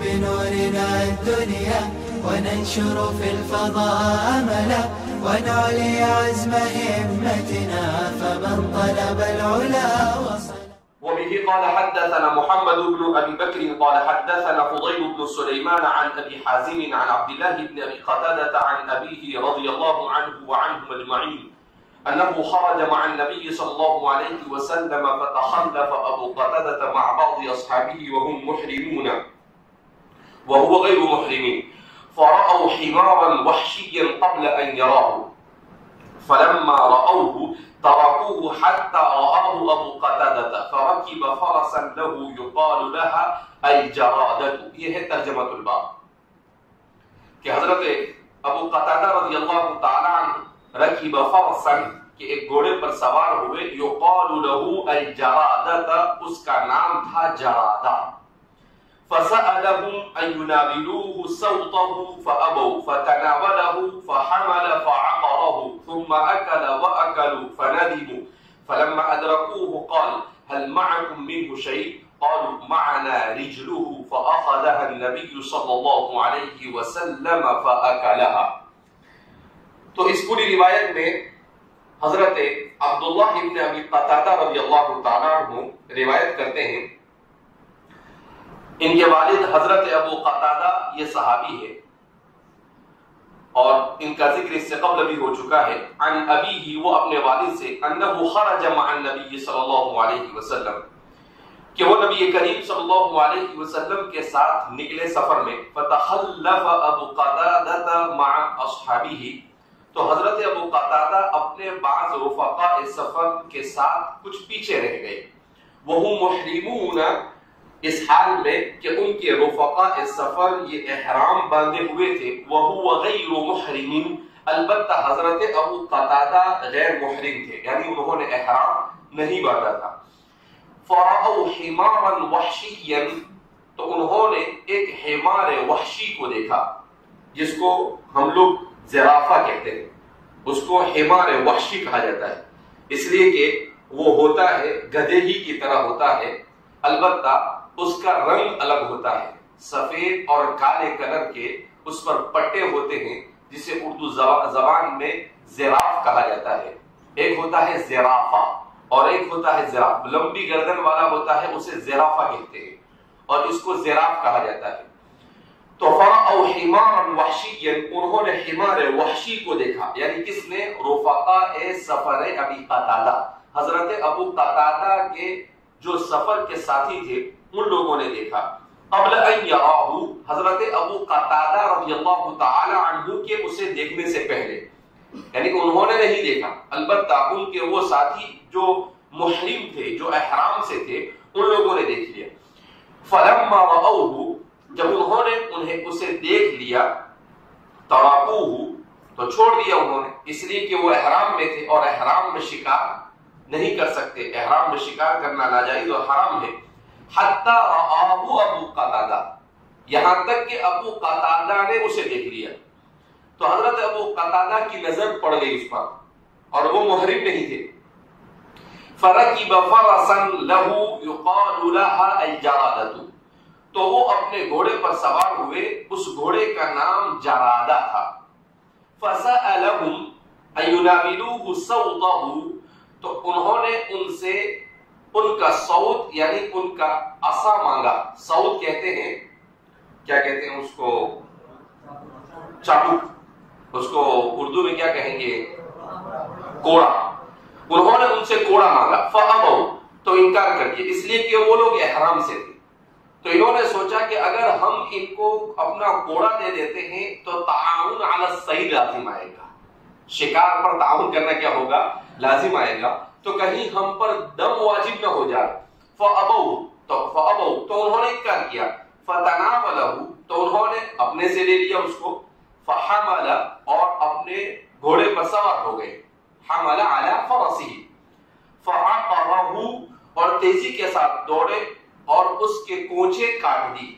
بنورنا الدنيا وننشر في الفضاء أملا ونعلي عزم همتنا فمن طلب العلا وصل. وبه قال حدثنا محمد بن أبي بكر قال حدثنا فضيل بن سليمان عن أبي حازم عن عبد الله بن أبي قتادة عن أبيه رضي الله عنه وعنهم أجمعين أنه خرج مع النبي صلى الله عليه وسلم فتخلف أبو قتادة مع بعض أصحابه وهم محرمون وهو غير محرمين فرأوا حمارا وحشيا قبل أن يراه فلما رأوه تركوه حتى رآه أبو قتادة فركب فرسا له يقال لها الجرادة. یہ ہے ترجمۃ الباب کہ حضرت ابو قتادہ رضی اللہ تعالی عنہ رکب فرسا کہ ایک گھوڑے پر سوار ہوئے یقال له الجرادة اس کا نام تھا جرادہ. فسألهم أن يناولوه صوته فأبوا فتناوله فحمل فعقره ثم أكل وأكلوا فندموا فلما أدركوه قال هل معكم منه شيء قالوا معنا رجله فأخذها النبي صلى الله عليه وسلم فأكلها. تو اس پوری روایت میں حضرت عبداللہ ابن ابی قتادہ رضی اللہ تعالیٰ عنہ روایت کرتے ہیں. ان کے والد حضرت ابو قتادہ یہ صحابی ہے اور ان کا ذکر اس سے قبل بھی ہو چکا ہے. عن ابیہ وہ اپنے والد سے انہ خرج مع النبی صلی اللہ علیہ وسلم کہ وہ نبی کریم صلی اللہ علیہ وسلم کے ساتھ نکلے سفر میں. فتخلف ابو قتادہ مع اصحابہ تو حضرت ابو قتادہ اپنے بعض رفقاء سفر کے ساتھ کچھ پیچھے رہ گئے. وہم محرمون اس حال میں کہ ان کے رفقاء سفر یہ احرام باندھے ہوئے تھے. وہو غیر محرمین البتہ حضرت ابو قتادہ غیر محرم تھے یعنی انہوں نے احرام نہیں باندھا تھا. فرأوا حمارا وحشیا تو انہوں نے ایک حمار وحشی کو دیکھا جس کو ہم لوگ زرافہ کہتے ہیں. اس کو حمار وحشی کہا جاتا ہے اس لیے کہ وہ ہوتا ہے گدھے ہی کی طرح ہوتا ہے البتہ اس کا رنگ الگ ہوتا ہے. سفید اور کالے کلر کے اس پر پٹے ہوتے ہیں جسے اردو زبان میں زراف کہا جاتا ہے. ایک ہوتا ہے زرافہ اور ایک ہوتا ہے زراف. لمبی گردن والا ہوتا ہے اسے زرافہ کہتے ہیں اور اس کو زراف کہا جاتا ہے. تو فرأوا حمارا وحشیا انہوں نے حمار وحشی کو دیکھا یعنی کس نے؟ رفقاء سفر ابی قتادہ حضرت ابو قتادہ کے جو سفر کے ساتھی تھے ان لوگوں نے دیکھا. قبل ان یراہ حضرت ابو قتادہ رضی اللہ تعالی عنہ کے اسے دیکھنے سے پہلے یعنی انہوں نے نہیں دیکھا البتہ ان کے وہ ساتھی جو محرم تھے جو احرام سے تھے ان لوگوں نے دیکھ لیا. فلما رأوہ جب انہوں نے اسے دیکھ لیا ترکوہ تو چھوڑ دیا انہوں نے اس لیے کہ وہ احرام میں تھے اور احرام میں شکار نہیں کر سکتے. احرام میں شکار کرنا ناجائز اور حرام ہے. حتی رآہ ابو قتادہ یہاں تک کہ ابو قتادہ نے اسے دیکھ لیا. تو حضرت ابو قتادہ کی نظر پڑ گئی اس پر اور وہ محرم نہیں تھے. فرکب فرسا لہ یقال لها الجرادۃ تو وہ اپنے گھوڑے پر سوار ہوئے اس گھوڑے کا نام جرادہ تھا. فسألهم ان يناولوه صوته تو انہوں نے ان سے ان کا صوت یعنی ان کا عصا مانگا. صوت کہتے ہیں کیا کہتے ہیں اس کو؟ چابک. اس کو اردو میں کیا کہیں گے؟ کوڑا. انہوں نے ان سے کوڑا مانگا. فأبوا تو انکار کر دیا اس لیے کہ وہ لوگ احرام سے تھے. تو انہوں نے سوچا کہ اگر ہم ان کو اپنا کوڑا دے دیتے ہیں تو تعاون علی الصید لازم آئے گا. شکار پر تعاون کرنا کیا ہوگا؟ لازم آئے گا. تو کہیں ہم پر دم واجب نہ ہو جائے. فأبوا تو انہوں نے انکار کیا. فتناولہ تو انہوں نے اپنے سے لے لیا اس کو. فحمل اور اپنے گھوڑے پر سوار ہو گئے. حمل علی فرسہ فعقرہ اور تیزی کے ساتھ دوڑے اور اس کے کونچے کاٹ دی.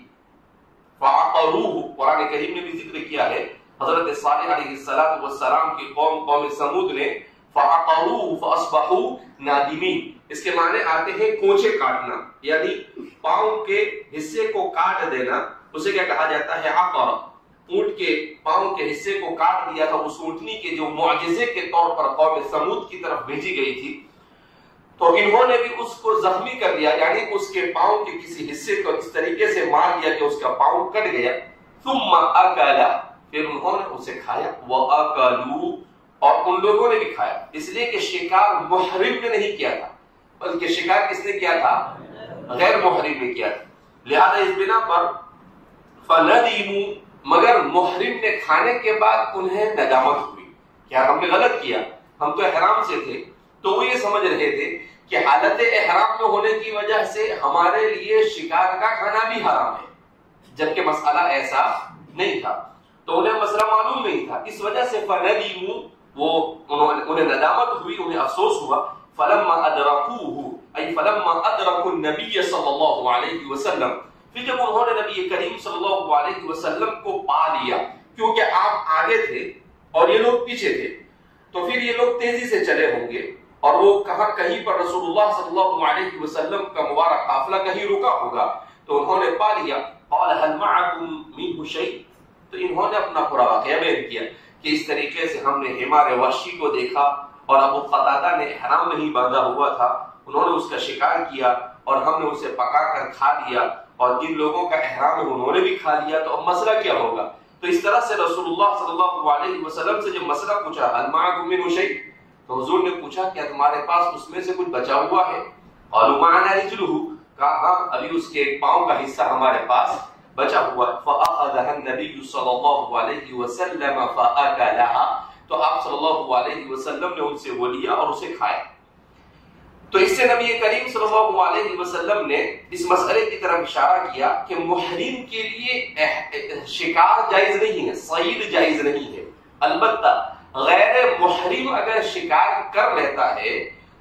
فعقروہ قرآن کریم نے بھی ذکر کیا ہے حضرت صالح علیہ السلام کی قوم سمود نے فعقروہ فاصبحوا نادمین اس کے معنی آتے ہیں کوچے کاٹنا، یعنی پاؤں کے حصے کو کاٹ دینا، اسے کیا کہا جاتا ہے؟ عقر۔ اونٹ کے پاؤں کے حصے کو کاٹ دیا تھا، اس اونٹنی کے جو معجزے کے طور پر قوم سمود کی طرف بھیجی گئی تھی، تو انہوں نے بھی اس کو زخمی کر دیا، یعنی اس کے پاؤں کے کسی حصے کو اس طریقے سے مار دیا کہ اس کا پاؤں کٹ گیا۔ ثم اکل، پھر انہوں نے اسے کھایا، واکلوا، اور ان لوگوں نے بھی کھایا، اس لیے کہ شکار محرم نے نہیں کیا تھا، بلکہ شکار کس نے کیا تھا؟ غیر محرم نے کیا تھا۔ لہذا اس بنا پر فندموا، مگر محرم نے کھانے کے بعد انہیں ندامت ہوئی، کیا ہم نے غلط کیا، ہم تو احرام سے تھے۔ تو وہ یہ سمجھ رہے تھے کہ حالت احرام میں ہونے کی وجہ سے ہمارے لیے شکار کا کھانا بھی حرام ہے، جبکہ مسئلہ ایسا نہیں تھا، تو انہیں مسئلہ معلوم نہیں تھا، اس وجہ سے فندموا، انہیں ندامت ہوئی، انہیں افسوس ہوا۔ فلما ادرکوہ، ای فلما ادرکوا النبی صلی اللہ علیہ وسلم، پھر جب انہوں نے نبی کریم صلی اللہ علیہ وسلم کو پا لیا، کیونکہ آپ آگے تھے اور یہ لوگ پیچھے تھے، تو پھر یہ لوگ تیزی سے چلے ہوں گے، اور وہ کہیں پر رسول اللہ صلی اللہ علیہ وسلم کا مبارک قافلہ کہیں رکا ہوگا، تو انہوں نے پا لیا۔ قال هل معكم منه شيء، تو انہوں نے اپنا پورا واقعہ بیان کیا کہ اس طریقے سے ہم نے حمار وحشی کو دیکھا، اور ابو قتادہ نے احرام نہیں باندھا ہوا تھا، انہوں نے اس کا شکار کیا اور ہم نے اسے پکا کر کھا لیا، اور جن لوگوں کا احرام ہے انہوں نے بھی کھا لیا، تو اب مسئلہ کیا ہوگا؟ تو اس طرح سے رسول اللہ صلی اللہ علیہ وسلم سے جب مسئلہ پوچھا هل معكم منه شيء، تو حضور نے پوچھا کیا تمہارے پاس اس میں سے کچھ بچا ہوا ہے؟ قالوا معنا رجله، کہا ہاں ابھی اس کے پاؤں کا حصہ ہمارے پاس بچا ہوا ہے۔ فاخذها النبي صلی اللہ علیہ وسلم فاكلها، تو آپ صلی اللہ علیہ وسلم نے ان سے وہ لیا اور اسے کھایا۔ تو اس سے نبی کریم صلی اللہ علیہ وسلم نے اس مسئلے کی طرف اشارہ کیا کہ محرم کے لیے شکار جائز نہیں ہے، صید جائز نہیں ہے، البتہ غیر محرم اگر شکار کر لیتا ہے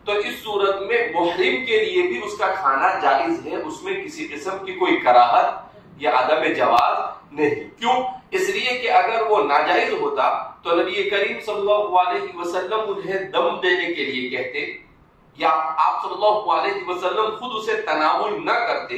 تو اس صورت میں محرم کے لیے بھی اس کا کھانا جائز ہے، اس میں کسی قسم کی کوئی کراہت یا عدم جواز نہیں۔ کیوں؟ اس لیے کہ اگر وہ ناجائز ہوتا تو نبی کریم صلی اللہ علیہ وسلم انہیں دم دینے کے لیے کہتے، یا آپ صلی اللہ علیہ وسلم خود اسے تناول نہ کرتے،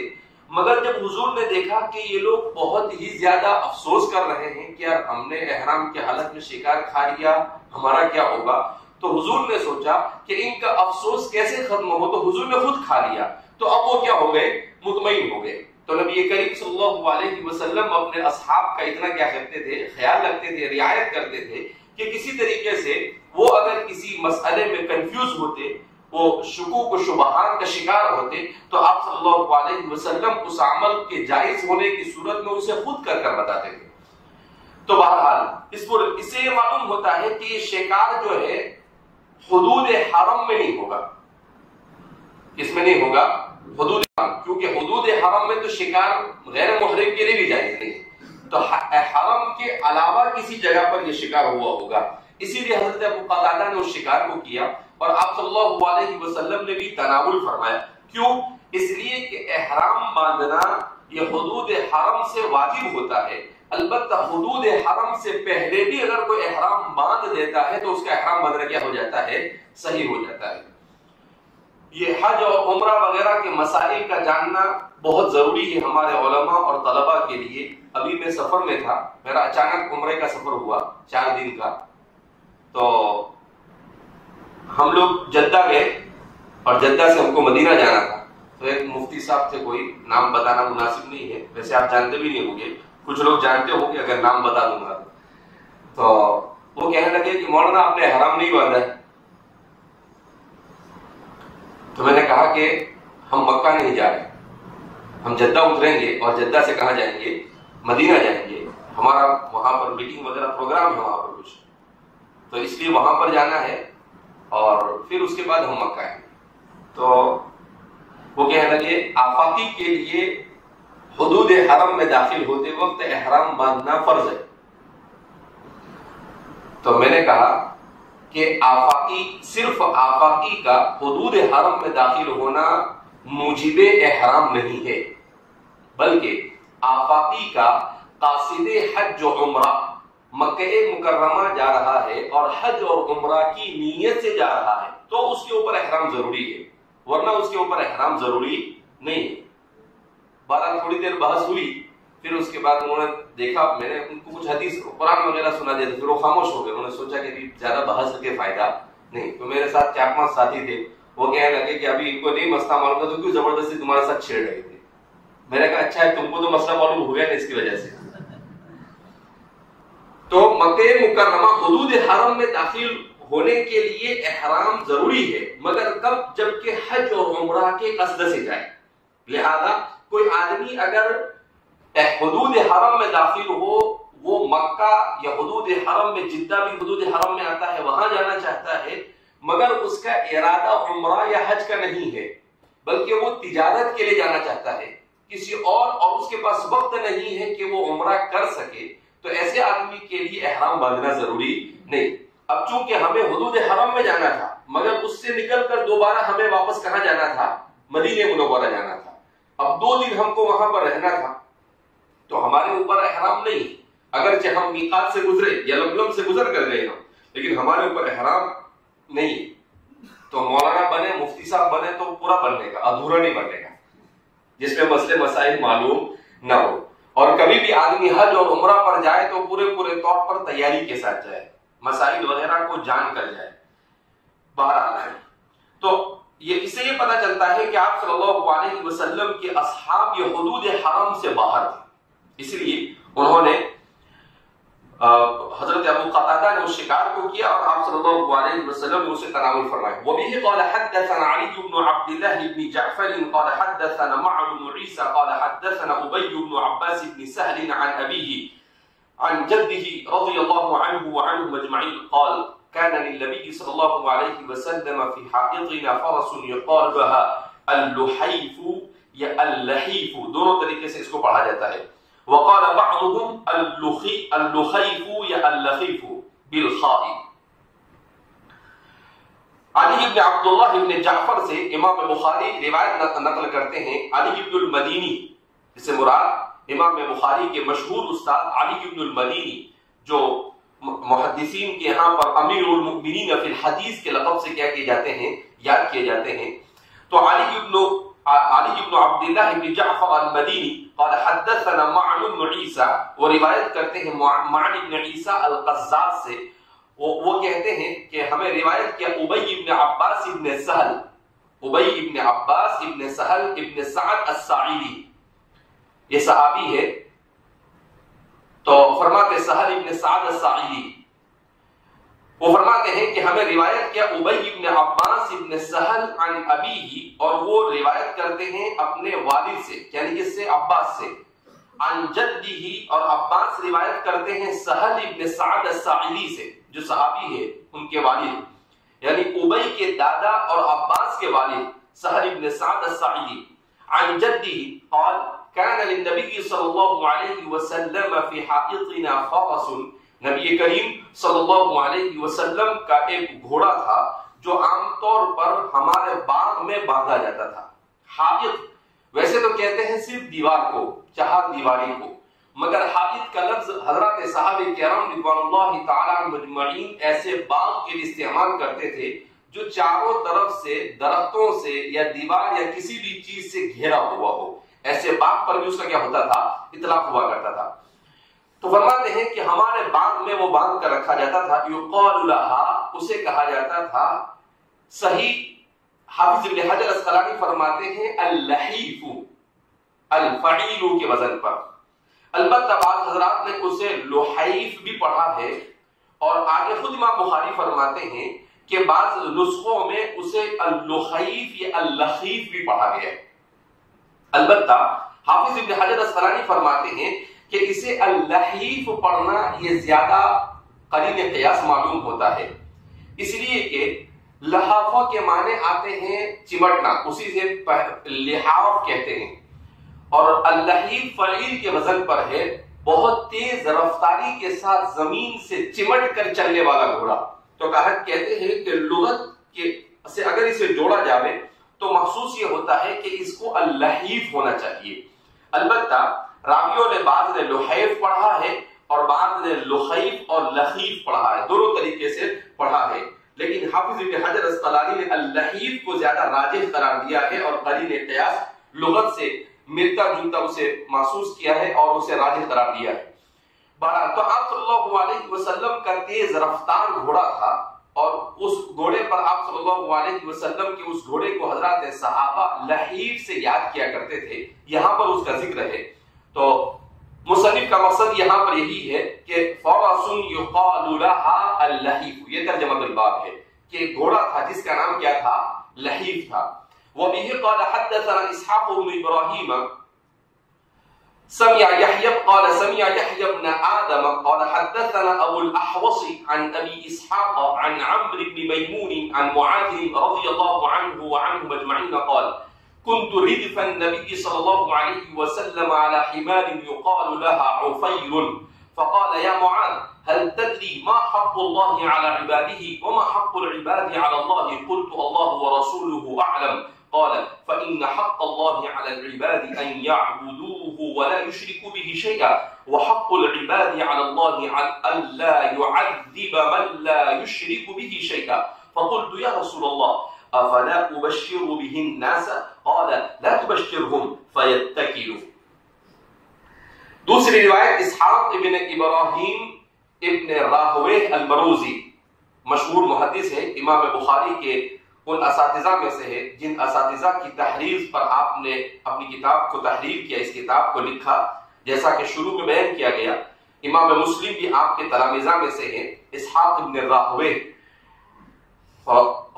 مگر جب حضور نے دیکھا کہ یہ لوگ بہت ہی زیادہ افسوس کر رہے ہیں کہ یار ہم نے احرام کی حالت میں شکار کھا لیا، ہمارا کیا ہوگا، تو حضور نے سوچا کہ ان کا افسوس کیسے ختم ہو، تو حضور نے خود کھا لیا، تو اب وہ کیا ہو گئے؟ مطمئن ہو گئے۔ تو نبی کریم صلی اللہ علیہ وسلم اپنے اصحاب کا اتنا کیا کرتے تھے؟ خیال رکھتے تھے، رعایت کرتے تھے کہ کسی طریقے سے وہ اگر کسی مسئلے میں کنفیوز ہوتے، وہ شکوک و شبہات کا شکار ہوتے، تو آپ صلی اللہ علیہ وسلم اس عمل کے جائز ہونے کی صورت میں اسے خود کر بتاتے تھے۔ تو بہرحال اس سے یہ معلوم ہوتا ہے کہ یہ شکار جو ہے حدود حرم میں نہیں ہوگا، اس میں نہیں ہوگا حدود حرم، کیونکہ حدود حرم میں تو شکار غیر محرم کے لیے بھی جائز نہیں، تو حرم کے علاوہ کسی جگہ پر یہ شکار ہوا ہوگا، اسی لیے حضرت ابو قتادہ نے اس شکار کو کیا، اور آپ صلی اللہ علیہ وسلم نے بھی تناول فرمایا۔ کیوں؟ اس لیے کہ احرام باندھنا یہ حدود حرم سے واجب ہوتا ہے، البتہ حدود حرم سے پہلے بھی اگر کوئی احرام باندھ دیتا ہے تو اس کا احرام باندھنا کیا ہو جاتا ہے؟ صحیح ہو جاتا ہے۔ یہ حج اور عمرہ وغیرہ کے مسائل کا جاننا بہت ضروری ہے ہمارے علماء اور طلباء کے لیے۔ ابھی میں سفر میں تھا، میرا اچانک عمرے کا سفر ہوا 4 دن کا، تو ہم لوگ جدہ گئے اور جدہ سے ہم کو مدینہ جانا تھا، تو ایک مفتی صاحب تھے، کوئی نام بتانا مناسب نہیں ہے، ویسے آپ جانتے بھی نہیں ہوں گے، کچھ لوگ جانتے ہوں گے اگر نام بتا دوں گا، تو وہ کہنے لگے کہ مولانا آپ نے احرام نہیں باندھا ہے۔ تو میں نے کہا کہ ہم مکہ نہیں جا رہے، ہم جدہ اتریں گے اور جدہ سے کہاں جائیں گے؟ مدینہ جائیں گے، ہمارا وہاں پر میٹنگ وغیرہ پروگرام ہے وہاں پر کچھ، تو اس لیے وہاں پر جانا ہے اور پھر اس کے بعد ہم مکہ آئیں گے۔ تو وہ کہنے لگے آفاقی کے لیے حدود حرم میں داخل ہوتے وقت احرام باندھنا فرض ہے۔ تو میں نے کہا کہ صرف آفاقی کا حدود حرم میں داخل ہونا موجب احرام نہیں ہے، بلکہ آفاقی کا قاصد حج و عمرہ مکہ مکرمہ جا رہا ہے اور حج اور عمرہ کی نیت سے جا رہا ہے تو اس کے اوپر احرام ضروری ہے۔ ورنہ اس کے اوپر احرام ضروری نہیں ہے۔ بہرحال تھوڑی دیر بحث ہوئی، پھر اس کے بعد انہوں نے دیکھا، میں نے ان کو کچھ حدیث قرآن وغیرہ سنا دیا تھا، پھر وہ خاموش ہو گئے۔ انہوں نے سوچا کہ زیادہ بحث کر کے فائدہ نہیں۔ تو میرے ساتھ 4-5 ساتھی تھے، وہ کہنے لگے کہ ابھی ان کو نہیں مسئلہ معلوم تھا تو کیوں زبردستی تمہارے ساتھ چھیڑ رہے تھے؟ میں نے کہا اچھا ہے، تم کو تو مسئلہ معلوم ہو گیا نا اس کی وجہ سے۔ تو مکہ مکرمہ حدود حرم میں داخل ہونے کے لیے احرام ضروری ہے، مگر کب؟ جبکہ حج اور عمرہ کے قصد سے جائے۔ لہذا کوئی آدمی اگر حدود حرم میں داخل ہو، وہ مکہ یا حدود حرم میں، جدہ بھی حدود حرم میں آتا ہے، وہاں جانا چاہتا ہے، مگر اس کا ارادہ عمرہ یا حج کا نہیں ہے، بلکہ وہ تجارت کے لیے جانا چاہتا ہے کسی اور اس کے پاس وقت نہیں ہے کہ وہ عمرہ کر سکے، تو ایسے آدمی کے لیے احرام باندھنا ضروری نہیں۔ اب چونکہ ہمیں حدود حرم میں جانا تھا، مگر اس سے نکل کر دوبارہ ہمیں واپس کہاں جانا تھا؟ مدینہ منورہ جانا تھا۔ اب 2 دن ہم کو وہاں پر رہنا تھا، تو ہمارے اوپر احرام نہیں، اگرچہ ہم میقات سے گزرے یا لملم سے گزر کر گئے ہم، لیکن ہمارے اوپر احرام نہیں۔ تو مولانا بنے، مفتی صاحب بنے تو پورا بننے کا، ادھورا نہیں بننے کا، جس میں مسئلے مسائل معلوم نہ ہو۔ اور کبھی بھی آدمی حج اور عمرہ پر جائے تو پورے طور پر تیاری کے ساتھ جائے، مسائل وغیرہ کو جان کر جائے۔ بہرحال تو اس سے یہ پتہ چلتا ہے کہ آپ صلی اللہ علیہ وسلم کے اصحاب یہ حدود حرم سے باہر تھے، اس لیے انہوں نے حضرت ابو قتادہ نے اس شکار کو کیا اور آپ صلی اللہ علیہ وسلم نے اسے تناول فرمایا۔ وبه قال حدثنا علي بن عبد الله بن جعفر قال حدثنا معد بن عيسى قال حدثنا ابي بن عباس بن سهل عن ابيه عن جده رضي الله عنه وعنهم اجمعين قال كان للنبي صلى الله عليه وسلم في حائطنا فرس يقال لها اللحيف یا اللحيف، دونوں طریقے سے اس کو پڑھا جاتا ہے۔ وقال بعضهم اللخيف یا اللخيف بالخاء۔ علی بن عبداللہ بن جعفر سے امام بخاری روایت نقل کرتے ہیں، علی بن المدینی، اس سے مراد امام بخاری کے مشہور استاد علی بن المدینی، جو محدثین کے یہاں پر امیر المؤمنین فی الحدیث کے لقب سے کیا کیے جاتے ہیں، یاد کیے جاتے ہیں۔ تو علی بن عبداللہ بن جعفر المدینی قال حدثنا معن بن عیسیٰ، وہ روایت کرتے ہیں معن بن عیسیٰ القزاز سے، وہ کہتے ہیں کہ ہمیں روایت کیا ابی بن عباس ابن سہل، ابی بن عباس ابن سہل ابن سعد الساعدی، یہ صحابی ہے۔ تو فرماتے سہل ابن سعد الساعدی، وہ فرماتے ہیں کہ ہمیں روایت کیا ابی بن عباس ابن سہل عن ابیہ، اور وہ روایت کرتے ہیں اپنے والد سے، یعنی کس سے؟ عباس سے، عن جدہ، اور عباس روایت کرتے ہیں سہل ابن سعد الساعدی سے جو صحابی ہے، ان کے والد، یعنی ابی کے دادا اور عباس کے والد سہل ابن سعد الساعدی، عن جدہ قال كان للنبي صلى الله عليه وسلم في حائطنا فرس، نبی کریم صلی اللہ علیہ وسلم کا ایک گھوڑا تھا جو عام طور پر ہمارے باغ میں باندھا جاتا تھا۔ حائط ویسے تو کہتے ہیں صرف دیوار کو، چہار دیواری کو، مگر حائط کا لفظ حضرات صحابہ کرام رضوان اللہ تعالی عنہم اجمعین ایسے باغ کے لیے استعمال کرتے تھے جو چاروں طرف سے درختوں سے یا دیوار یا کسی بھی چیز سے گھیرا ہوا ہو، ایسے باغ پر بھی اس کا کیا ہوتا تھا؟ اطلاق ہوا کرتا تھا۔ تو فرماتے ہیں کہ ہمارے باغ میں وہ باندھ کر رکھا جاتا تھا، یقال لها، اسے کہا جاتا تھا، صحیح حافظ ابن حجر اسقلانی فرماتے ہیں اللحیف، الفعیل کے وزن پر، البتہ بعض حضرات نے اسے لحیف بھی پڑھا ہے، اور آگے خود امام بخاری فرماتے ہیں کہ بعض نسخوں میں اسے اللخیف یا اللخیف بھی پڑھا گیا ہے۔ البتہ حافظ ابن حجر اسقلانی فرماتے ہیں کہ اسے اللحیف پڑھنا یہ زیادہ قرین قیاس معلوم ہوتا ہے، اس لیے کہ لحافہ کے معنی آتے ہیں چمٹنا، اسی سے لحاف کہتے ہیں، اور اللحیف فعیل کے وزن پر ہے، بہت تیز رفتاری کے ساتھ زمین سے چمٹ کر چلنے والا گھوڑا۔ تو کہتے ہیں کہ لغت سے اگر اسے جوڑا جاوے تو محسوس یہ ہوتا ہے کہ اس کو اللحیف ہونا چاہیے۔ البتہ راویوں نے بعض نے لحیف پڑھا ہے اور بعض نے لخیف اور لخیف پڑھا ہے، دونوں طریقے سے پڑھا ہے، لیکن حافظ ابن حجر اسقلانی نے اللحیف کو زیادہ راجح قرار دیا ہے اور قرین قیاس لغت سے ملتا جلتا اسے محسوس کیا ہے اور اسے راجح قرار دیا ہے۔ بہرحال تو آپ صلی اللہ علیہ وسلم کا تیز رفتار گھوڑا تھا اور اس گھوڑے پر آپ صلی اللہ علیہ وسلم کے اس گھوڑے کو حضرات صحابہ لحیف سے یاد کیا کرتے تھے، یہاں پر اس کا ذکر ہے۔ تو مصنف کا مقصد یہاں پر یہی ہے کہ فرس یقال لها اللحیف، یہ ترجمہ الباب ہے کہ گھوڑا تھا جس کا نام کیا تھا؟ لحیف تھا۔ وبه قال حدثنا اسحاق بن ابراہیم سمع يحيى قال سمع يحيى بن آدم قال حدثنا أبو الأحوص عن أبي إسحاق عن عمرو بن ميمون عن معاذ رضي الله عنه وعنهم أجمعين قال كنت ردف النبي صلى الله عليه وسلم على حمار يقال لها عفير فقال يا معاذ هل تدري ما حق الله على عباده وما حق العباد على الله؟ قلت الله ورسوله أعلم قال فإن حق الله على العباد أن يعبدوه ولا يشركوا به شيئا وحق العباد على الله أن لا يعذب من لا يشرك به شيئا فقلت يا رسول الله أفلا أبشر به الناس قال لا تبشرهم فيتكلوا۔ دوسری روایت اسحاق ابن ابراہیم ابن راہویہ المروزی مشہور محدث ہے، امام بخاری کے ان اساتذہ میں سے ہے جن اساتذہ کی تحریر پر آپ نے اپنی کتاب کو تحریر کیا، اس کتاب کو لکھا، جیسا کہ شروع میں بیان کیا گیا۔ امام مسلم بھی آپ کے تلامذہ میں سے ہے، اسحاق ابن راہویہ۔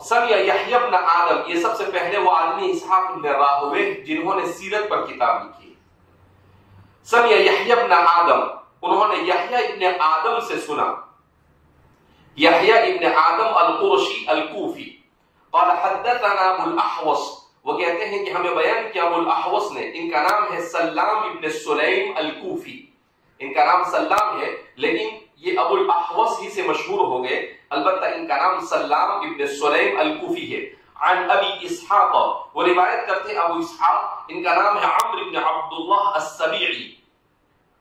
سمع یحیی بن آدم، یہ سب سے پہلے وہ آدمی اسحاق ابن راہویہ جنہوں نے سیرت پر کتاب لکھی۔ سمع یحیی بن آدم، انہوں نے یحیی ابن آدم سے سنا، یحیی ابن آدم القرشی الکوفی۔ قال حدثنا ابو الاحوص، وہ کہتے ہیں کہ ہمیں بیان کیا ابو الاحوص نے، ان کا نام ہے سلام ابن سلیم الکوفی، ان کا نام سلام ہے لیکن یہ ابو الاحوص ہی سے مشہور ہو گئے، البتہ ان کا نام سلام ابن سلیم الکوفی ہے۔ عن ابی اسحاق، وہ روایت کرتے ہیں ابو اسحاق، ان کا نام ہے عمرو بن عبداللہ السبیعی۔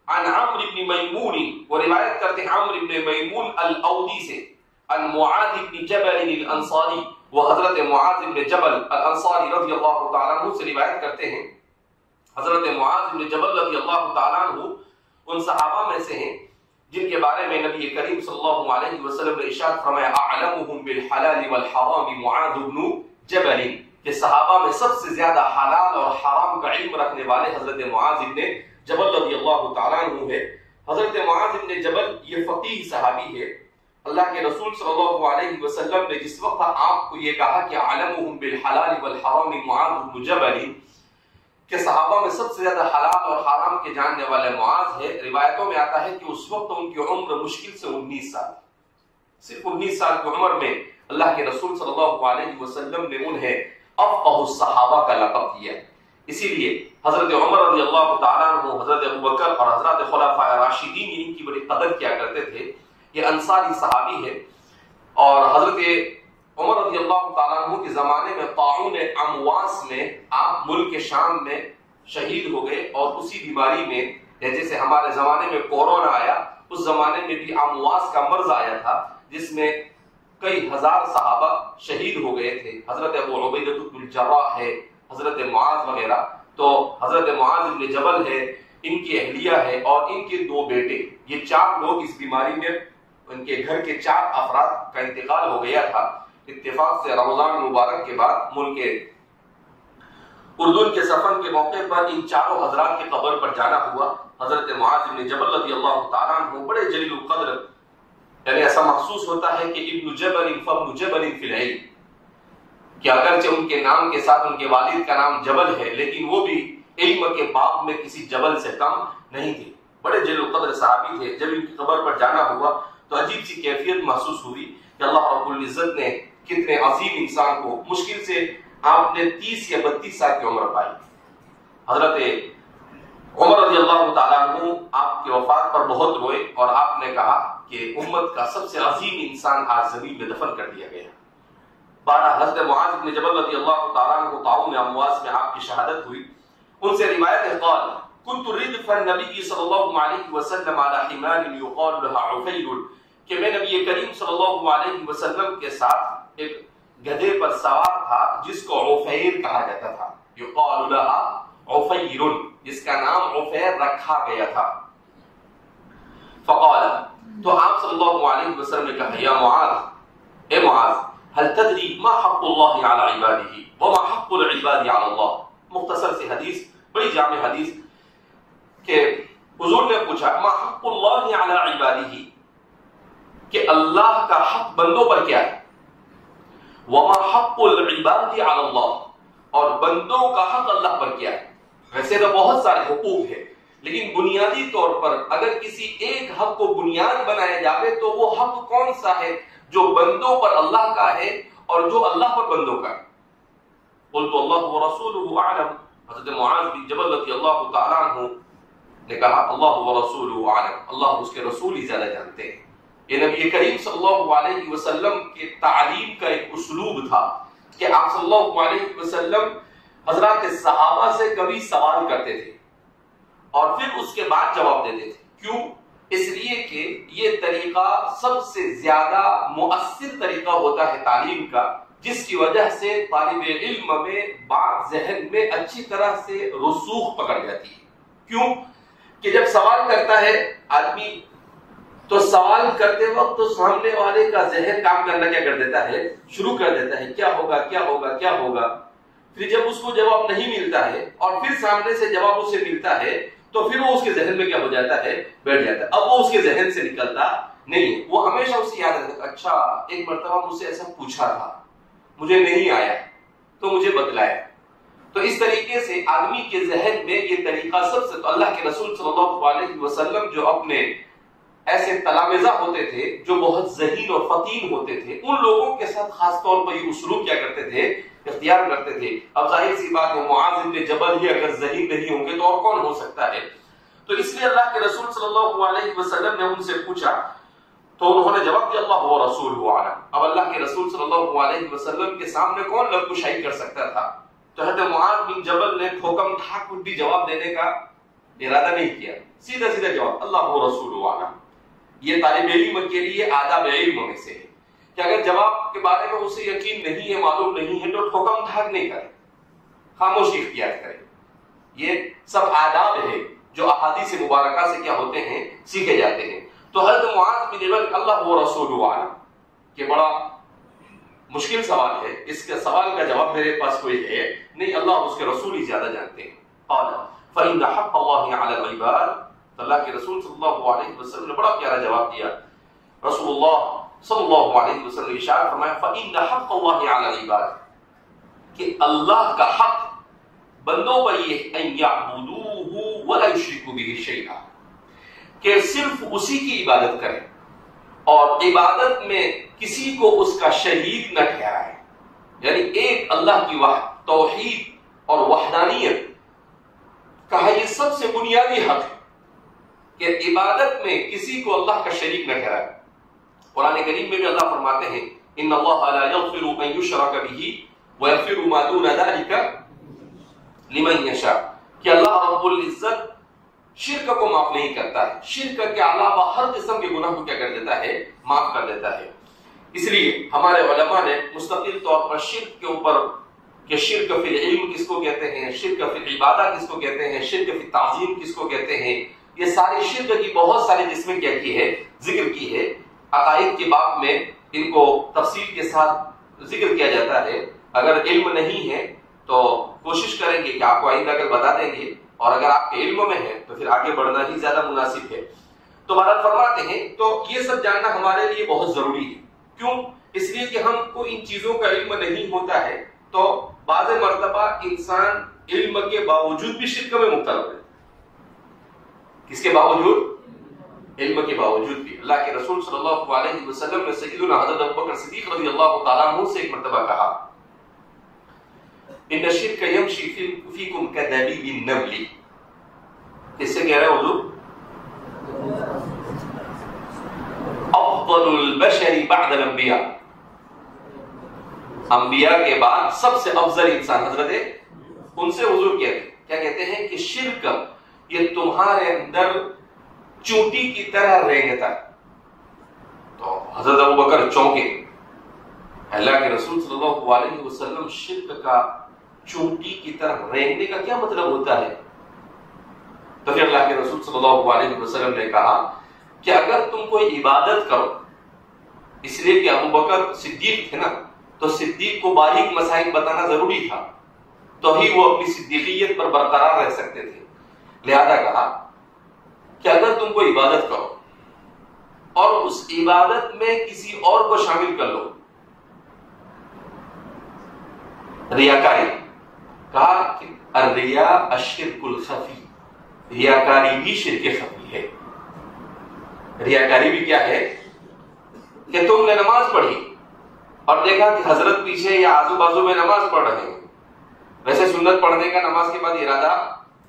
عن عمرو بن میمون، وہ روایت کرتے ہیں عمرو بن میمون الاودی سے۔ عن معاذ بن جبل الانصاری، وہ حضرت معاذ بن جبل الانصاری رضی اللہ تعالیٰ عنہ سے روایت کرتے ہیں۔ حضرت معاذ بن جبل رضی اللہ تعالیٰ عنہ ان صحابہ میں سے ہیں جن کے بارے میں نبی کریم صلی اللہ علیہ وسلم نے ارشاد فرمایا اعلمهم بالحلال والحرام معاذ بن جبل، کہ صحابہ میں سب سے زیادہ حلال اور حرام کا علم رکھنے والے حضرت معاذ بن جبل رضی اللہ تعالیٰ عنہ ہے۔ حضرت معاذ بن جبل یہ فقیہ صحابی ہے۔ اللہ کے رسول صلی اللہ علیہ وسلم نے جس وقت آپ کو یہ کہا کہ علمهم بالحلال والحرام معاذ بن جبل، کہ صحابہ میں سب سے زیادہ حلال اور حرام کے جاننے والے معاذ ہے، روایتوں میں آتا ہے کہ اس وقت ان کی عمر مشکل سے 19 سال، صرف 19 سال کی عمر میں اللہ کے رسول صلی اللہ علیہ وسلم نے انہیں افقہ الصحابہ کا لقب دیا۔ اسی لیے حضرت عمر رضی اللہ تعالیٰ عنہ، حضرت ابوبکر اور حضرت خلفاء راشدین ان کی بڑی قدر کیا کرتے تھے۔ یہ انصاری صحابی ہے اور حضرت عمر رضی اللہ تعالیٰ عنہ کے زمانے میں طاعون امواس میں آپ ملک شام میں شہید ہو گئے، اور اسی بیماری میں جیسے ہمارے زمانے میں کورونا آیا، اس زمانے میں بھی امواس کا مرض آیا تھا جس میں کئی ہزار صحابہ شہید ہو گئے تھے۔ حضرت ابو عبیدہ بن الجراح ہے، حضرت معاذ وغیرہ۔ تو حضرت معاذ بن جبل ہے، ان کی اہلیہ ہے اور ان کے 2 بیٹے، یہ 4 لوگ اس بیماری میں، ان کے گھر کے 4 افراد کا انتقال ہو گیا تھا۔ اتفاق سے رمضان مبارک کے بعد ملک اردن کے سفر کے موقع پر ان 4 حضرات کے قبر پر جانا ہوا۔ حضرت معاذ بن جبل رضی اللہ تعالیٰ عنہ بڑے جلیل القدر، یعنی ایسا محسوس ہوتا ہے کہ ابن جبل فابن جبل فی العلم، کہ اگرچہ ان کے نام کے ساتھ ان کے والد کا نام جبل ہے لیکن وہ بھی علم کے باب میں کسی جبل سے کم نہیں تھے، بڑے جلیل القدر صحابی تھے۔ جب ان کی قبر پر جانا ہوا تو عجیب سی کیفیت محسوس ہوئی کہ اللہ رب العزت نے کتنے عظیم انسان کو مشکل سے آپ نے 30 یا 32 سال کی عمر پائی۔ حضرت عمر رضی اللہ تعالیٰ عنہ آپ کی وفات پر بہت روئے اور آپ نے کہا کہ امت کا سب سے عظیم انسان آج زمین میں دفن کر دیا گیا۔ بارہ حضرت معاذ بن جبل رضی اللہ تعالیٰ عنہ طاعون امواس میں آپ کی شہادت ہوئی۔ ان سے روایت ہے قال كنت ردف النبي صلى الله عليه وسلم على حمار يقال لها عفير کہ میں نبی کریم صلی اللہ علیہ وسلم کے ساتھ ایک گدھے پر سوار تھا جس کو عفیر کہا جاتا تھا، یقال لها عفیر، جس کا نام عفیر رکھا گیا تھا۔ فقال، تو آپ صلی اللہ علیہ وسلم نے کہا، یا معاذ، اے معاذ، هل تدری ما حق اللہ علی عباده وما حق العباد علی اللہ۔ مختصر سی حدیث، بڑی جامع حدیث، کہ حضور نے پوچھا ما حق اللہ علی عباده، کہ اللہ کا حق بندوں پر کیا ہے، وما حق العباد علی اللہ، اور بندوں کا حق اللہ پر کیا ہے۔ ویسے تو بہت سارے حقوق ہیں، لیکن بنیادی طور پر اگر کسی ایک حق کو بنیاد بنایا جائے تو وہ حق کون سا ہے جو بندوں پر اللہ کا ہے اور جو اللہ پر بندوں کا ہے؟ قلت اللہ ورسولہ اعلم، حضرت معاذ بن جبل رضی اللہ تعالیٰ عنہ نے کہا اللہ ورسولہ اعلم، اللہ اس کے رسول ہی زیادہ جانتے ہیں۔ یہ نبی کریم صلی اللہ علیہ وسلم کے تعلیم کا ایک اسلوب تھا کہ آپ صلی اللہ علیہ وسلم حضرات صحابہ سے کبھی سوال کرتے تھے اور پھر اس کے بعد جواب دیتے تھے۔ کیوں؟ اس لیے کہ یہ طریقہ سب سے زیادہ مؤثر طریقہ ہوتا ہے تعلیم کا، جس کی وجہ سے طالب علم میں بات ذہن میں اچھی طرح سے رسوخ پکڑ جاتی ہے۔ کیوں؟ کہ جب سوال کرتا ہے آدمی تو سوال کرتے وقت تو سامنے والے کا ذہن کام کرنا کیا کر دیتا ہے، شروع کر دیتا ہے، کیا ہوگا کیا ہوگا کیا ہوگا۔ پھر جب اس کو جواب نہیں ملتا ہے اور پھر سامنے سے جواب اسے ملتا ہے تو پھر وہ اس کے ذہن میں کیا ہو جاتا ہے، بیٹھ جاتا ہے۔ اب وہ اس کے ذہن سے نکلتا نہیں، وہ ہمیشہ اسے یاد رکھتا ہے، اچھا ایک مرتبہ مجھ سے ایسا پوچھا تھا، مجھے نہیں آیا تو مجھے بتلایا۔ تو اس طریقے سے آدمی کے ذہن میں یہ طریقہ سب سے، تو اللہ کے رسول صلی اللہ علیہ وسلم جو اپنے ایسے تلامذہ ہوتے تھے جو بہت ذہین اور فطین ہوتے تھے، ان لوگوں کے ساتھ خاص طور پر یہ اسلوب کیا کرتے تھے، اختیار کرتے تھے۔ اب ظاہر سی بات ہے معاذ بن جبل ہی اگر ذہین نہیں ہوں گے تو اور کون ہو سکتا ہے؟ تو اس لیے اللہ کے رسول صلی اللہ علیہ وسلم نے ان سے پوچھا تو انہوں نے جواب دیا اللہ و رسول اعلم۔ اب اللہ کے رسول صلی اللہ علیہ وسلم کے سامنے کون لب کشائی کر سکتا تھا؟ تو حضرت معاذ بن جبل نے ٹھوکم ٹھاک بھی جواب دینے کا ارادہ نہیں کیا، سیدھا سیدھا جواب اللہ و رسول اعلم۔ یہ طالب علم کے لیے آداب علم میں سے ہے کہ اگر جواب کے بارے میں اسے یقین نہیں ہے، معلوم نہیں ہے، تو ٹھوکم ٹھاک نہیں کرے، خاموشی اختیار کرے۔ یہ سب آداب ہے جو احادیث مبارکہ سے کیا ہوتے ہیں، سیکھے جاتے ہیں۔ تو حضرت معاذ بن جبل اللہ و رسول اعلم، یہ بڑا مشکل سوال ہے، اس کے سوال کا جواب میرے پاس کوئی ہے نہیں، اللہ اس کے رسول ہی زیادہ جانتے ہیں۔ قال فإن حق الله على العباد، اللہ کے رسول صلی اللہ علیہ وسلم نے بڑا پیارا جواب دیا۔ رسول اللہ صلی اللہ علیہ وسلم نے ارشاد فرمایا فإن حق الله على العباد، کہ اللہ کا حق بندوں پر یہ ان یعبدوہ ولا یشرکوا بہ شیئا، کہ صرف اسی کی عبادت کریں اور عبادت میں کسی کو اس کا شریک نہ ٹھہرائیں۔ یعنی ایک اللہ کی توحید اور وحدانیت کہا یہ سب سے بنیادی حق ہے کہ عبادت میں کسی کو اللہ کا شریک نہ ٹھہرائے۔ قرآن کریم میں بھی اللہ فرماتے ہیں ان اللہ لا یغفر ان یشرک بہ ویغفر ما دون ذلک لمن یشاء، کہ اللہ رب العزت شرک کو معاف نہیں کرتا ہے، شرک کے علاوہ ہر قسم کے گناہ کو کیا کر دیتا ہے، معاف کر دیتا ہے۔ اس لیے ہمارے علماء نے مستقل طور پر شرک کے اوپر کہ شرک فی العلم کس کو کہتے ہیں، شرک فی العبادہ کس کو کہتے ہیں، شرک فی التعظیم کس کو کہتے ہیں، یہ ساری شرک کی بہت ساری قسمیں کیا کی ہے، ذکر کی ہے۔ عقائد کے باب میں ان کو تفصیل کے ساتھ ذکر کیا جاتا ہے۔ اگر علم نہیں ہے تو کوشش کریں گے کہ آپ کو آئندہ کل بتا دیں گے، اور اگر آپ کے علم میں ہے تو پھر آگے بڑھنا ہی زیادہ مناسب ہے۔ تو بہرحال فرماتے ہیں تو یہ سب جاننا ہمارے لیے بہت ضروری ہے۔ کیوں؟ اس لیے کہ ہم کو ان چیزوں کا علم نہیں ہوتا ہے تو بعض مرتبہ انسان علم کے باوجود بھی شرک میں مبتلا ہے۔ کس کے باوجود؟ علم کے باوجود بھی۔ اللہ کے رسول صلی اللہ علیہ وسلم نے سیدنا حضرت ابوبکر صدیق رضی اللہ تعالیٰ عنہ سے ایک مرتبہ کہا ان الشرک یمشی فیکم کدبیب النمل، کس سے کہہ رہے ہیں حضور؟ افضل البشر بعد الانبیاء، انبیاء کے بعد سب سے افضل انسان حضرت ان سے حضور کیا کہتے ہیں کہ شرک یہ تمہارے اندر چونٹی کی طرح رینگتا ہے، تو حضرت ابوبکر چونکے، اللہ کے رسول صلی اللہ علیہ وسلم شرک کا چونٹی کی طرح رینگنے کا کیا مطلب ہوتا ہے؟ تو پھر اللہ کے رسول صلی اللہ علیہ وسلم نے کہا کہ اگر تم کوئی عبادت کرو، اس لیے کہ ابوبکر صدیق تھے نا، تو صدیق کو باریک مسائل بتانا ضروری تھا، تو ہی وہ اپنی صدیقیت پر برقرار رہ سکتے تھے، لہذا کہا کہ اگر تم کوئی عبادت کرو اور اس عبادت میں کسی اور کو شامل کر لو، ریاکاری، کہا کہ الریا الشرک الخفی، ریاکاری بھی شرک خفی ہے۔ ریاکاری بھی کیا ہے کہ تم نے نماز پڑھی اور دیکھا کہ حضرت پیچھے یا آزو بازو میں نماز پڑھ رہے ہیں، ویسے سنت پڑھنے کا نماز کے بعد ارادہ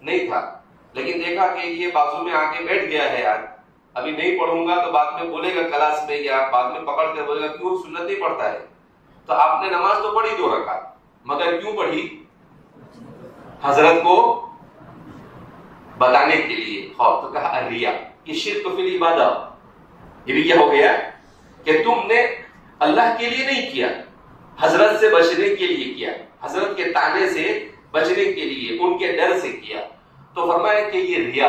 نہیں تھا، لیکن دیکھا کہ یہ بازو میں آ کے بیٹھ گیا ہے، یار ابھی نہیں پڑھوں گا تو بعد میں بولے گا کلاس میں، یا بعد میں پکڑ کے بولے گا کیوں سنت نہیں پڑھتا ہے، تو آپ نے نماز تو پڑھی 2 رکعت، مگر کیوں پڑھی؟ حضرت کو بتانے کے لیے، خوف، تو کہا الریا، یہ شرک فی العبادہ، یہ بھی کیا ہو گیا کہ تم نے اللہ کے لیے نہیں کیا، حضرت سے بچنے کے لیے کیا، حضرت کے طعنے سے بچنے کے لیے، ان کے ڈر سے کیا، تو فرمایا کہ یہ ریا،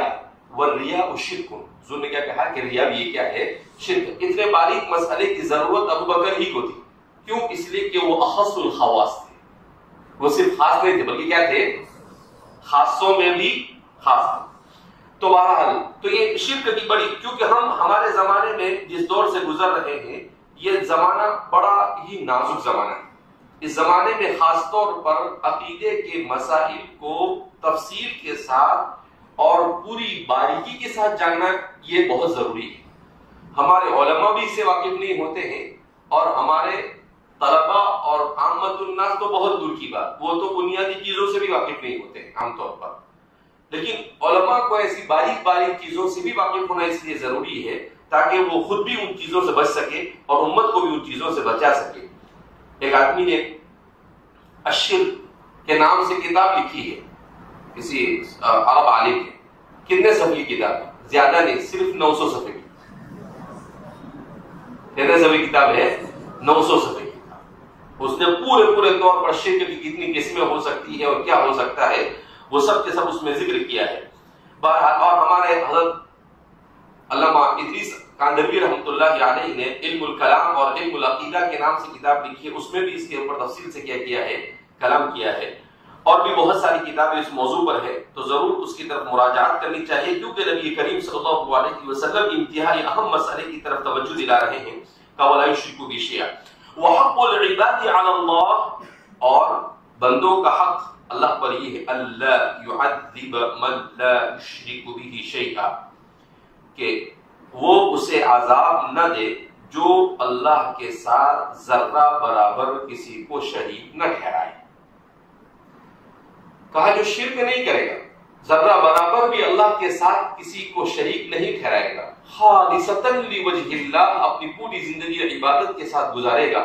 والریا شرک، حضور نے کیا کہا کہ ریا بھی یہ کیا ہے؟ شرک۔ اتنے باریک مسئلے کی ضرورت ابوبکر ہی کو تھی، کیوں؟ اس لیے کہ وہ اخص الخواص تھے، وہ صرف خاص نہیں تھے بلکہ کیا تھے؟ خاصوں میں بھی خاص تھے۔ تو بہرحال تو یہ شرک کی بڑی، کیونکہ ہم ہمارے زمانے میں جس دور سے گزر رہے ہیں، یہ زمانہ بڑا ہی نازک زمانہ ہے۔ اس زمانے میں خاص طور پر عقیدے کے مسائل کو تفصیل کے ساتھ اور پوری باریکی کے ساتھ جاننا یہ بہت ضروری ہے۔ ہمارے علماء بھی اس سے واقف نہیں ہوتے ہیں، اور ہمارے طلباء اور عامت الناس تو بہت دور کی بات، وہ تو بنیادی چیزوں سے بھی واقف نہیں ہوتے ہیں عام طور پر، لیکن علماء کو ایسی باریک باریک چیزوں سے بھی واقف ہونا اس لیے ضروری ہے تاکہ وہ خود بھی ان چیزوں سے بچ سکے اور امت کو بھی ان چیزوں سے بچا سکے۔ ایک آدمی نے الشرک کے نام سے کتاب لکھی ہے، کسی عرب عالم نے، کتنے صفحے کی کتاب ہے؟ زیادہ نہیں، صرف 900 صفحے کی، کتنے صفحے کی کتاب ہے؟ 900 صفحے کی کتاب۔ اس نے پورے طور پر شرک کی کتنی قسمیں ہو سکتی ہے اور کیا ہو سکتا ہے وہ سب کے سب اس میں ذکر کیا ہے۔ اور ہمارے حضرت علامہ ادریس کاندروی رحمۃ اللہ علیہ نے علم الکلام اور علم العقیدہ کے نام سے کتاب لکھی ہے، اس میں بھی اس کے اوپر تفصیل سے کیا ہے؟ کلام کیا ہے، اور بھی بہت ساری کتابیں اس موضوع پر ہے، تو ضرور اس کی طرف مراجعات کرنی چاہیے، کیونکہ نبی کریم صلی اللہ علیہ وسلم انتہائی اہم مسئلے کی طرف توجہ دلا رہے ہیں کہ وَلَا يُشْرِكُ بِهِ شَيْئًا وَحَقُّ الْعِبَادِ عَلَى اللَّهِ، اور بندوں کا حق اللہ پر یہ ہے اللہ يُعَذِّبَ مَن لَا يُشْرِكُ بِهِ شَيْئًا، کہ وہ اسے عذاب نہ دے جو اللہ کے ساتھ ذرہ برابر کسی کو شریک نہ ٹھہرائے۔ کہا جو شرک نہیں کرے گا، ذرہ برابر بھی اللہ کے ساتھ کسی کو شریک نہیں ٹھہرائے گا، خالصۃ لوجہ اللہ، اپنی پوری زندگی عبادت کے ساتھ گزارے گا،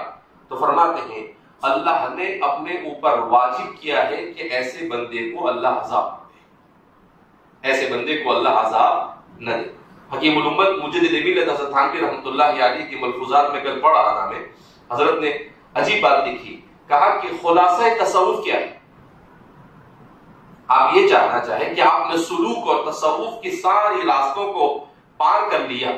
تو فرماتے ہیں اللہ نے اپنے اوپر واجب کیا ہے کہ ایسے بندے کو اللہ عذاب نہ دے، ایسے بندے کو اللہ عذاب نہ دے۔ حکیم الامت مجدد ملت حضرت تھانوی رحمۃ اللہ علیہ کی ملفوظات میں کل پڑھ رہا تھا میں، حضرت نے عجیب بات لکھی، کہا کہ خلاصہ تصوف کیا ہے؟ آپ یہ جاننا چاہیں کہ آپ نے سلوک اور تصوف کی ساری راستوں کو پار کر لیا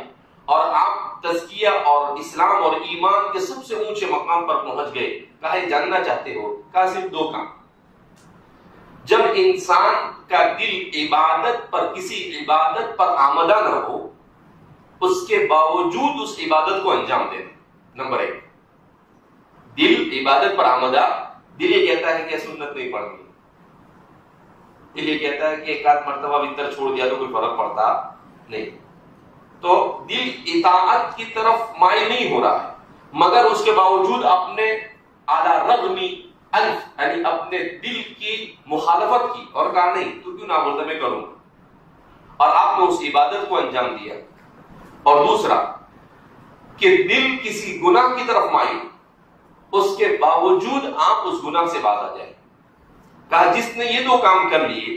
اور آپ تزکیہ اور اسلام اور ایمان کے سب سے اونچے مقام پر پہنچ گئے، کہا یہ جاننا چاہتے ہو؟ کہا صرف 2 کام۔ جب انسان کا دل عبادت پر، کسی عبادت پر آمدہ نہ ہو، اس کے باوجود اس عبادت کو انجام دینا، نمبر 1۔ دل عبادت پر آمدہ، دل یہ کہتا ہے کہ سنت نہیں پڑھنی، دل یہ کہتا ہے کہ ایک آدھ مرتبہ وتر چھوڑ دیا تو کوئی فرق پڑتا نہیں، تو دل اطاعت کی طرف مائل نہیں ہو رہا ہے، مگر اس کے باوجود اپنے اعلی رغمی انف، یعنی اپنے دل کی مخالفت کی اور کہا نہیں تو کیوں نہ بولتا میں کروں گا، اور آپ نے اس عبادت کو انجام دیا۔ اور دوسرا کہ دل کسی گناہ کی طرف مائل، اس کے باوجود آپ اس گناہ سے باز آ جائیں۔ کہا جس نے یہ 2 کام کر لیے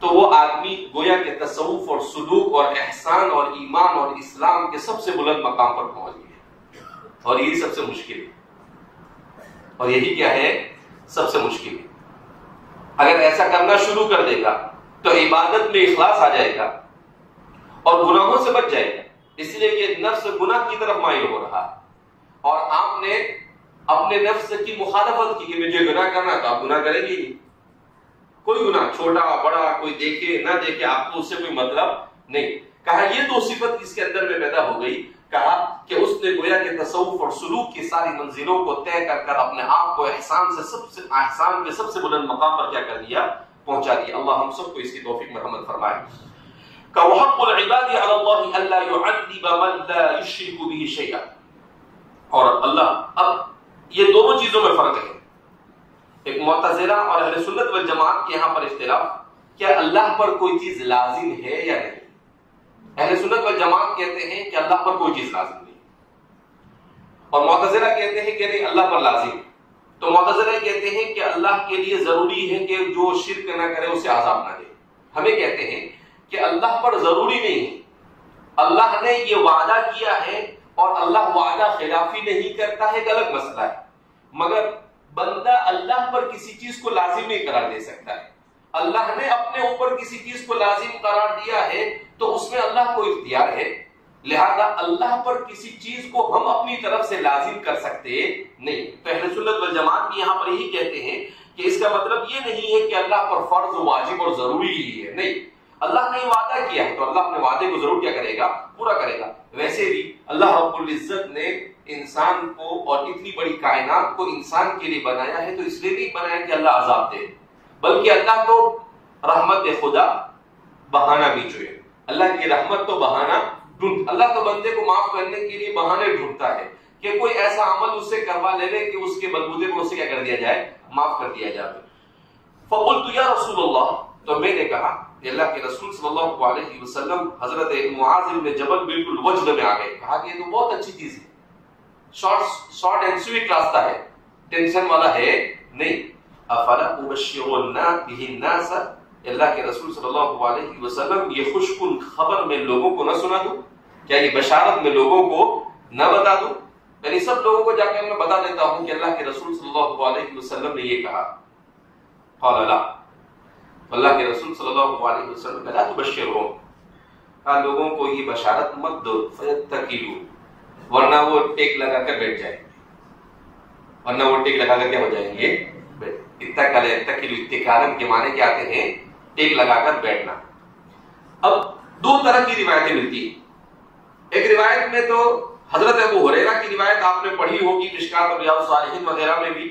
تو وہ آدمی گویا کہ تصوف اور سلوک اور احسان اور ایمان اور اسلام کے سب سے بلند مقام پر پہنچ گیا، اور یہی سب سے مشکل ہے، اور یہی کیا ہے سب سے مشکل ہے۔ اگر ایسا کرنا شروع کر دے گا تو عبادت میں اخلاص آ جائے گا اور گناہوں سے بچ جائے گا، اس لیے کہ نفس گناہ کی طرف مائل ہو رہا ہے، اور آپ نے اپنے نفس کی مخالفت کی کہ مجھے گناہ کرنا، تو آپ گناہ کریں گے ہی۔ کوئی گناہ چھوٹا بڑا کوئی دیکھے نہ دیکھے، آپ کو اس سے کوئی مطلب نہیں۔ کہا یہ دو صفت اس کے اندر میں پیدا ہو گئی، کہا کہ اس نے گویا کہ تصوف اور سلوک کی ساری منزلوں کو طے کر کر اپنے آپ کو احسان کے سب سے بلند مقام پر کیا کر دیا، پہنچا دیا۔ اللہ ہم سب کو اس کی توفیق مرحمت فرمائے۔ وحق العباد علی اللہ الا يعذب من لا يشرك به شيئا، اور اللہ، اب یہ دونوں چیزوں میں فرق ہے۔ ایک معتزلہ اور اہل سنت والجماعت کے یہاں پر اختلاف، کیا اللہ پر کوئی چیز لازم ہے یا نہیں؟ اہل سنت والجماعت کہتے ہیں کہ اللہ پر کوئی چیز لازم نہیں، اور معتزلہ کہتے ہیں کہ نہیں اللہ پر لازم۔ تو معتزلہ کہتے ہیں کہ اللہ کے لیے ضروری ہے کہ جو شرک نہ کرے اسے عذاب نہ دے۔ ہمیں کہتے ہیں کہ اللہ پر ضروری نہیں ہے، اللہ نے یہ وعدہ کیا ہے اور اللہ وعدہ خلافی نہیں کرتا ہے، ایک الگ مسئلہ ہے، مگر بندہ اللہ پر کسی چیز کو لازم نہیں قرار دے سکتا ہے۔ اللہ نے اپنے اوپر کسی چیز کو لازم قرار دیا ہے تو اس میں اللہ کو اختیار ہے، لہذا اللہ پر کسی چیز کو ہم اپنی طرف سے لازم کر سکتے نہیں۔ تو اہل سنت والجماعت بھی یہاں پر یہی کہتے ہیں کہ اس کا مطلب یہ نہیں ہے کہ اللہ پر فرض واجب اور ضروری ہی ہے، نہیں، اللہ نے وعدہ کیا ہے تو اللہ اپنے وعدے کو ضرور کیا کرے گا، پورا کرے گا۔ ویسے بھی اللہ رب العزت نے انسان کو اور اتنی بڑی کائنات کو انسان کے لیے بنایا ہے، تو اس لیے نہیں بنایا کہ اللہ عذاب دے، بلکہ اللہ تو رحمت خدا بہانہ بھی جو ہے، اللہ کی رحمت تو بہانہ ڈھونڈ، اللہ تو بندے کو معاف کرنے کے لیے بہانے ڈھونڈتا ہے کہ کوئی ایسا عمل اس سے کروا لے کہ اس کے بلبوتے کو اسے کیا کر دیا جائے، معاف کر دیا جائے۔ فقلت یا رسول اللہ، تو میں نے کہا کہ اللہ کے رسول صلی اللہ علیہ وسلم، حضرت معاذ بن جبل بالکل وجد میں آ گئے، کہا کہ یہ تو بہت اچھی چیز ہے، شارٹ اینڈ سویٹ راستہ ہے، ٹینشن والا ہے نہیں۔ افلا ابشر الناس، اللہ کے رسول صلی اللہ علیہ وسلم یہ خوش کن خبر میں لوگوں کو نہ سنا دوں، کیا یہ بشارت میں لوگوں کو نہ بتا دوں، یعنی سب لوگوں کو جا کے میں بتا دیتا ہوں کہ اللہ کے رسول صلی اللہ علیہ وسلم نے یہ کہا۔ قال لا، اللہ کے رسول صلی اللہ علیہ وسلم لا تبشرهم، کہا لوگوں کو یہ بشارت مت دو، فیتکلوا، ورنہ وہ ٹیک لگا کر بیٹھ جائیں گے، ورنہ وہ ٹیک لگا کر کیا ہو جائیں گے، اتکل یتکل اتکالن کے معنی کیا آتے ہیں، ٹیک لگا کر بیٹھنا۔ اب دو طرح کی روایتیں ملتی ہیں، ایک روایت میں تو حضرت ابو ہریرہ کی روایت آپ نے پڑھی ہوگی مشکات اور ریاض الصالحین وغیرہ میں بھی،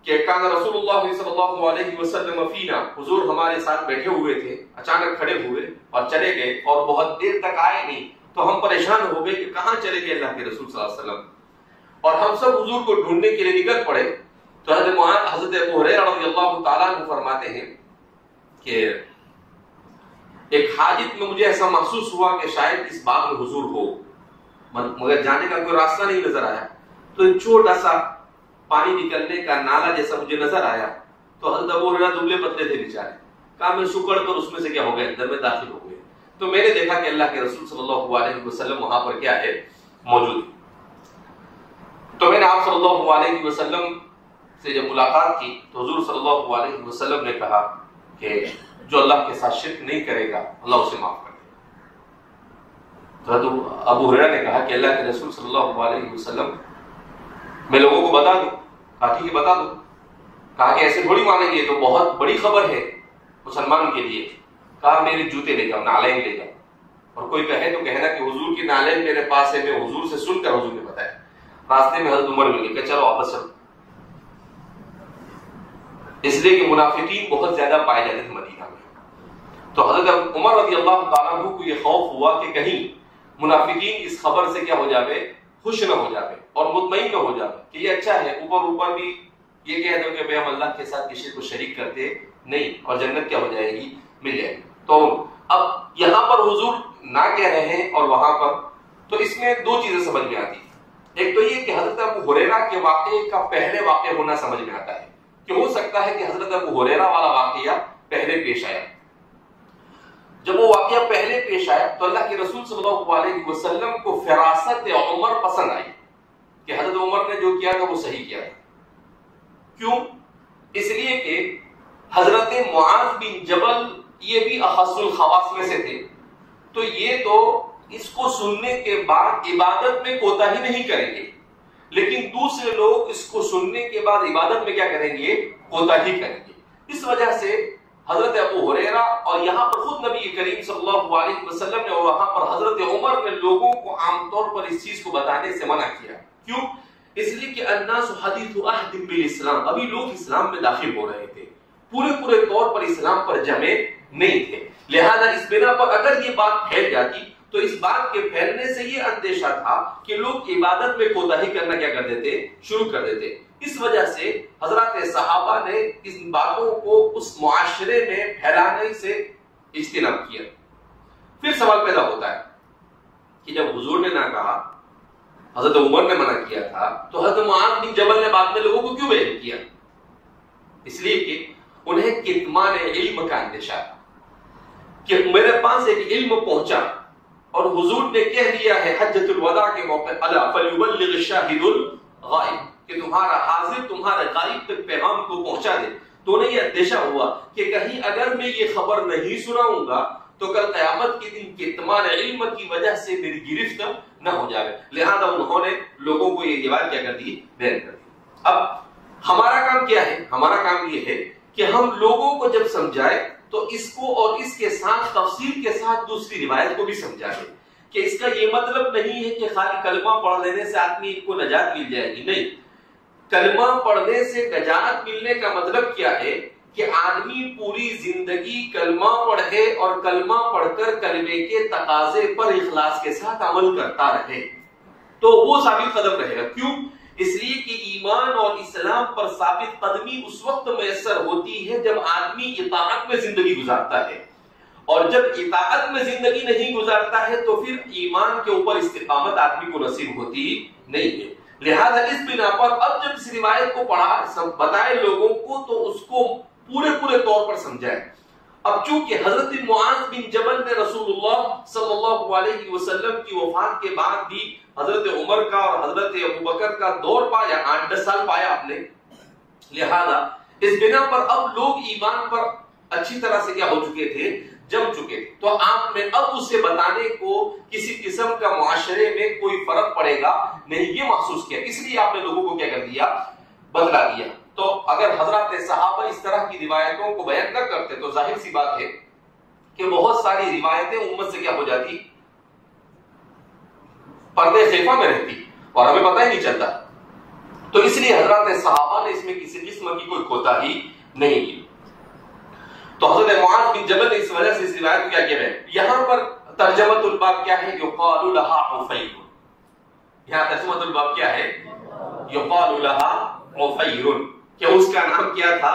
کہ کان رسول اللہ صلی اللہ علیہ وسلم فینا، حضور ہمارے ساتھ بیٹھے ہوئے تھے، اچانک کھڑے ہوئے اور چلے گئے اور بہت دیر تک آئے نہیں، تو ہم پریشان ہو گئے کہ کہاں چلے گئے اللہ کے رسول صلی اللہ علیہ وسلم، اور ہم سب حضور کو ڈھونڈنے کے لیے نکل پڑے۔ تو حضرت ابو ہریرہ رضی اللہ تعالیٰ عنہ فرماتے ہیں کہ ایک حاجت میں مجھے ایسا محسوس ہوا کہ شاید اس باغ میں حضور ہو، مگر جانے کا کوئی راستہ نہیں نظر آیا، تو ایک چھوٹا سا پانی نکلنے کا نالا جیسا مجھے نظر آیا، تو حضرت ابو ہریرہ دبلے پتلے تھے بیچارے، کہا میں سکڑ کر اس میں سے کیا ہو گئے، اندر میں داخل ہو گئے، تو میں نے دیکھا کہ اللہ کے رسول صلی اللہ علیہ وسلم وہاں پر کیا ہے، موجود۔ تو میں نے آپ صلی اللہ علیہ وسلم سے جب ملاقات کی تو حضور صلی اللہ علیہ وسلم نے کہا کہ جو اللہ کے ساتھ شرک نہیں کرے گا اللہ اسے معاف کر دے گا۔ تو ابو ہریرہ نے کہا کہ اللہ کے رسول صلی اللہ علیہ وسلم میں لوگوں کو بتا دوں، کہا ٹھیک ہے بتا دوں، کہا کہ ایسے تھوڑی مانیں گے، تو بہت بڑی خبر ہے مسلمان کے لیے، کہا میرے جوتے لے جاؤ، نالین لے جاؤ، اور کوئی کہے تو کہنا کہ حضور کی نالین میرے پاس ہے، میں حضور سے سن کر حضور نے بتایا۔ راستے میں حضرت عمر مل گئے، چلو واپس چلو، اس لیے کہ منافقین بہت زیادہ پائے جاتے تھے مدینہ میں، تو حضرت عمر رضی اللہ تعالیٰ عنہ کو یہ خوف ہوا کہ کہیں منافقین اس خبر سے کیا ہو جاوے، خوش نہ ہو جاوے اور مطمئن نہ ہو جاوے کہ یہ اچھا ہے، اوپر بھی یہ کہہ دو کہ ہم اللہ کے ساتھ کسی کو شریک کرتے نہیں اور جنت کیا ہو جائے گی، مل جائے گی۔ تو اب یہاں پر حضور نہ کہہ رہے ہیں اور وہاں پر، تو اس میں دو چیزیں سمجھ میں آتی، ایک تو یہ کہ حضرت ابو ہریرہ کے واقعے کا پہلے واقع ہونا سمجھ میں آتا ہے کہ ہو سکتا ہے کہ حضرت ابو ہریرہ والا واقعہ پہلے پیش آیا، جب وہ واقعہ پہلے پیش آیا تو اللہ کے رسول صلی اللہ علیہ وسلم کو فراست عمر پسند آئی کہ حضرت عمر نے جو کیا تھا وہ صحیح کیا تھا۔ کیوں؟ اس لیے کہ حضرت معاذ بن جبل یہ بھی اخص الخواص میں سے تھے، تو یہ تو اس کو سننے کے بعد عبادت میں کوتاہی نہیں کریں گے، لیکن دوسرے لوگ اس کو سننے کے بعد عبادت میں کیا کریں گے؟ کوتاہی کریں گے۔ اس وجہ سے حضرت ابو ہریرہ اور یہاں پر خود نبی کریم صلی اللہ علیہ وسلم نے اور وہاں پر حضرت عمر نے لوگوں کو عام طور پر اس چیز کو بتانے سے منع کیا۔ کیوں؟ اس لیے کہ الناس حدیث عہد بالاسلام، ابھی لوگ اسلام میں داخل ہو رہے تھے، پورے طور پر اسلام پر جمع نہیں تھے، لہذا اس بنا پر اگر یہ بات پھیل جاتی تو اس بات کے پھیلنے سے یہ اندیشہ تھا کہ لوگ عبادت میں کوتاہی کرنا کیا کر دیتے؟ شروع کر دیتے۔ اس وجہ سے حضرات صحابہ نے ان باتوں کو اس معاشرے میں پھیلانے سے اجتناب کیا۔ پھر سوال پیدا ہوتا ہے کہ جب حضور نے نہ کہا، حضرت عمر نے منع کیا تھا، تو حضرت معاذ بن جبل نے بعد میں لوگوں کو کیوں بیان کیا؟ اس لیے کہ انہیں کتمان علم کا اندیشہ تھا کہ میرے پاس ایک علم پہنچا اور حضور نے کہہ دیا ہے حجۃ الوداع کے موقع الا فلیبلغ الشاہد الغائب کہ تمہارا حاضر تمہارے غائب تک پیغام کو پہنچا دے۔ تو انہیں یہ اندیشہ ہوا کہ کہیں اگر میں یہ خبر نہیں سناؤں گا تو کل قیامت کے دن کتمان علم کی وجہ سے میری گرفت نہ ہو جائے، لہذا انہوں نے لوگوں کو یہ بات کیا کر دی؟ بیان کر دی۔ اب ہمارا کام کیا ہے؟ ہمارا کام یہ ہے کہ ہم لوگوں کو جب سمجھائے تو اس کو اور اس کے ساتھ تفصیل کے ساتھ دوسری روایت کو بھی سمجھائے کہ اس کا یہ مطلب نہیں ہے کہ خالی کلمہ پڑھ لینے سے آدمی کو نجات مل جائے گی، نہیں۔ کلمہ پڑھنے سے نجات ملنے کا مطلب کیا ہے کہ آدمی پوری زندگی کلمہ پڑھے اور کلمہ پڑھ کر کلمے کے تقاضے پر اخلاص کے ساتھ عمل کرتا رہے تو وہ ثابت قدم رہے گا۔ کیوں؟ اس لیے کہ ایمان اور اسلام پر ثابت قدمی اس وقت میسر ہوتی ہے جب آدمی اطاعت میں زندگی گزارتا ہے، اور جب اطاعت میں زندگی نہیں گزارتا ہے تو پھر ایمان کے اوپر استقامت آدمی کو نصیب ہوتی نہیں ہے۔ لہذا اس بنا پر اب جب اس روایت کو پڑھا بتائے لوگوں کو تو اس کو پورے طور پر سمجھائے۔ اب چونکہ حضرت معاذ بن جبل نے رسول اللہ صلی اللہ علیہ وسلم کی وفات کے بعد بھی حضرت عمر کا اور حضرت ابوبکر کا دور پایا، 8-10 سال پایا آپ نے، لہذا اس بنا پر اب لوگ ایمان پر اچھی طرح سے کیا ہو چکے تھے؟ جم چکے تھے۔ تو آپ نے اب اسے بتانے کو کسی قسم کا معاشرے میں کوئی فرق پڑے گا نہیں یہ محسوس کیا، اس لیے آپ نے لوگوں کو کیا کر دیا؟ بدلا دیا۔ تو اگر حضرات صحابہ اس طرح کی روایتوں کو بیان نہ کرتے تو ظاہر سی بات ہے کہ بہت ساری روایتیں امت سے کیا ہو جاتی؟ پردے خفا میں رہتی اور ہمیں پتہ ہی نہیں چلتا۔ تو اس لیے حضرات صحابہ نے اس میں کسی قسم کی کوئی کوتاہی نہیں کی۔ تو حضرت معاذ بن جبل نے اس وجہ سے اس روایت کو کیا کیا ہے؟ یہاں پر ترجمۃ الباب کیا ہے؟ یقال لها عفیر۔ یہاں ترجمۃ الباب کیا ہے؟ یقال لها عفیر، کہ اس کا نام کیا تھا؟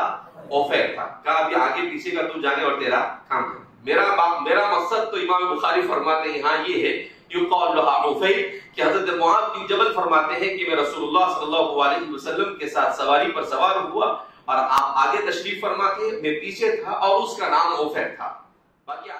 عفیر تھا۔ کہا ابھی آگے پیچھے کا تو جانے اور تیرا کام ہے، میرا مقصد تو امام بخاری فرماتے ہیں یہاں یہ ہے یقال لها عفیر کہ حضرت معاذ بن جبل فرماتے ہیں کہ میں رسول اللہ صلی اللہ علیہ وسلم کے ساتھ سواری پر سوار ہوا اور آپ آگے تشریف فرما کے میں پیچھے تھا اور اس کا نام عفیر تھا۔ باقی